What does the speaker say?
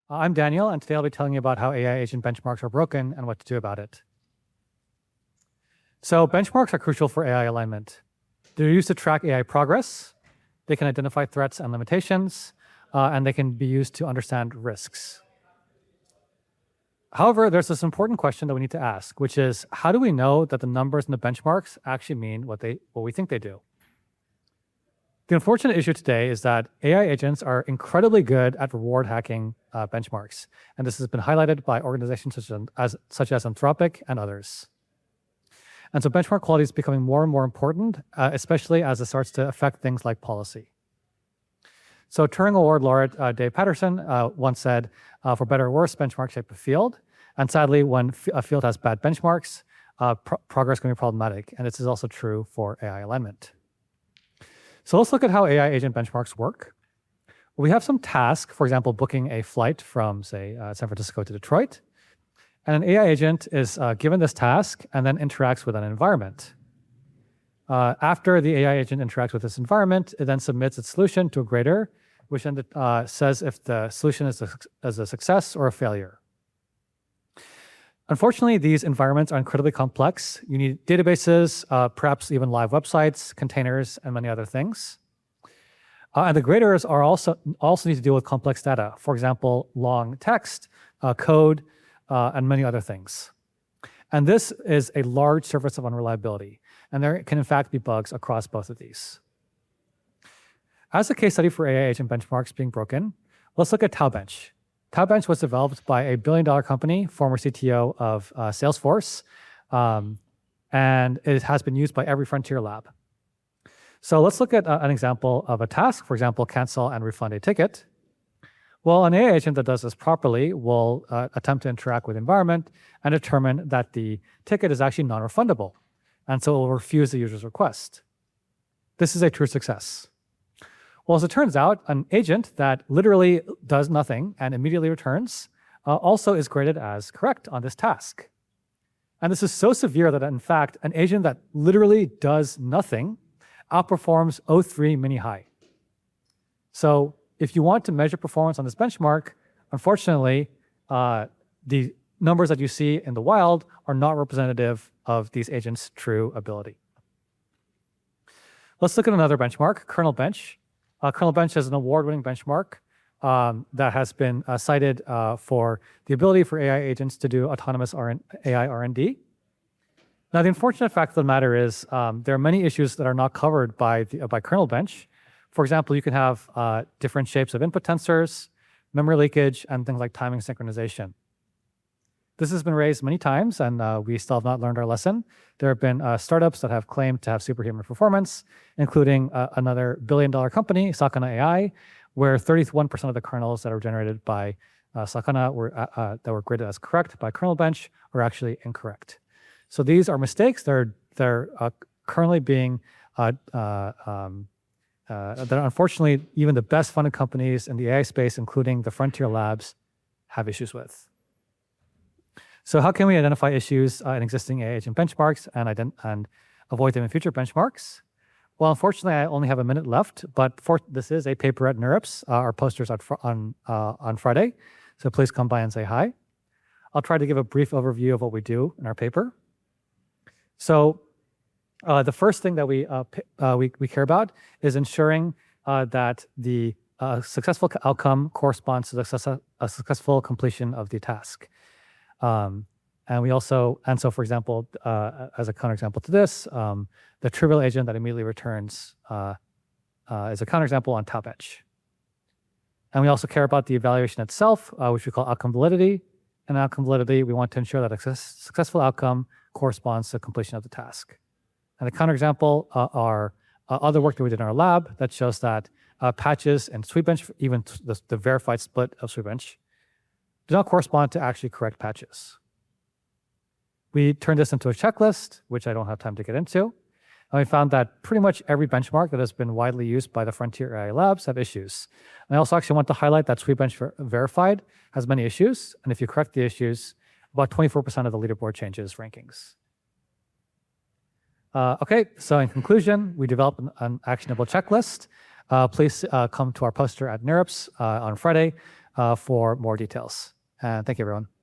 I'm Daniel, and today I'll be telling you about how AI agent benchmarks are broken and what to do about it. So benchmarks are crucial for AI alignment. They're used to track AI progress. They can identify threats and limitations, and they can be used to understand risks. However, there's this important question that we need to ask, which is, how do we know that the numbers in the benchmarks actually mean what we think they do? The unfortunate issue today is that AI agents are incredibly good at reward hacking benchmarks, and this has been highlighted by organizations such as Anthropic and others. And so benchmark quality is becoming more and more important, especially as it starts to affect things like policy. So Turing Award laureate Dave Patterson once said, for better or worse, benchmarks shape a field. And sadly, when a field has bad benchmarks, progress can be problematic. And this is also true for AI alignment. So let's look at how AI agent benchmarks work. We have some task, for example, booking a flight from, say, San Francisco to Detroit. And an AI agent is given this task and then interacts with an environment. After the AI agent interacts with this environment, it then submits its solution to a grader, which then says if the solution is a success or a failure. Unfortunately, these environments are incredibly complex. You need databases, perhaps even live websites, containers, and many other things. And the graders are also need to deal with complex data. For example, long text, code, and many other things. And this is a large surface of unreliability. And there can, in fact, be bugs across both of these. As a case study for AI agent benchmarks being broken, let's look at Kernel-Bench. Kernel-Bench was developed by a billion-dollar company, former CTO of Salesforce, and it has been used by every frontier lab. So let's look at an example of a task, for example, cancel and refund a ticket. Well, an AI agent that does this properly will attempt to interact with the environment and determine that the ticket is actually non-refundable. And so it will refuse the user's request. This is a true success. Well, as it turns out, an agent that literally does nothing and immediately returns also is graded as correct on this task. And this is so severe that, in fact, an agent that literally does nothing outperforms O3 mini high. So if you want to measure performance on this benchmark, unfortunately, the numbers that you see in the wild are not representative of these agents' true ability. Let's look at another benchmark, Kernel-Bench. Kernel-Bench is an award-winning benchmark that has been cited for the ability for AI agents to do autonomous AI R&D. Now, the unfortunate fact of the matter is there are many issues that are not covered by Kernel-Bench. For example, you can have different shapes of input tensors, memory leakage, and things like timing synchronization. This has been raised many times, and we still have not learned our lesson. There have been startups that have claimed to have superhuman performance, including another billion-dollar company, Sakana AI, where 31% of the kernels that are generated by Sakana that were graded as correct by Kernel-Bench are actually incorrect. So these are mistakes. They're currently being that unfortunately even the best funded companies in the AI space, including the frontier labs, have issues with. So how can we identify issues in existing AI agent benchmarks and avoid them in future benchmarks? Well, unfortunately, I only have a minute left, but this is a paper at NeurIPS. Our posters on Friday, so please come by and say hi. I'll try to give a brief overview of what we do in our paper. So the first thing that we care about is ensuring that the successful outcome corresponds to a successful completion of the task. And so for example, as a counterexample to this, the trivial agent that immediately returns is a counterexample on Kernel-Bench. And we also care about the evaluation itself, which we call outcome validity. And outcome validity, we want to ensure that a successful outcome corresponds to completion of the task. And the counterexample are other work that we did in our lab that shows that patches and SWE-bench, even the verified split of SWE-bench, do not correspond to actually correct patches. We turned this into a checklist, which I don't have time to get into. And we found that pretty much every benchmark that has been widely used by the frontier AI labs have issues. And I also actually want to highlight that SWE-bench Verified has many issues. And if you correct the issues, about 24% of the leaderboard changes rankings. Okay, so in conclusion, we developed an actionable checklist. Please come to our poster at NeurIPS on Friday for more details. And thank you, everyone.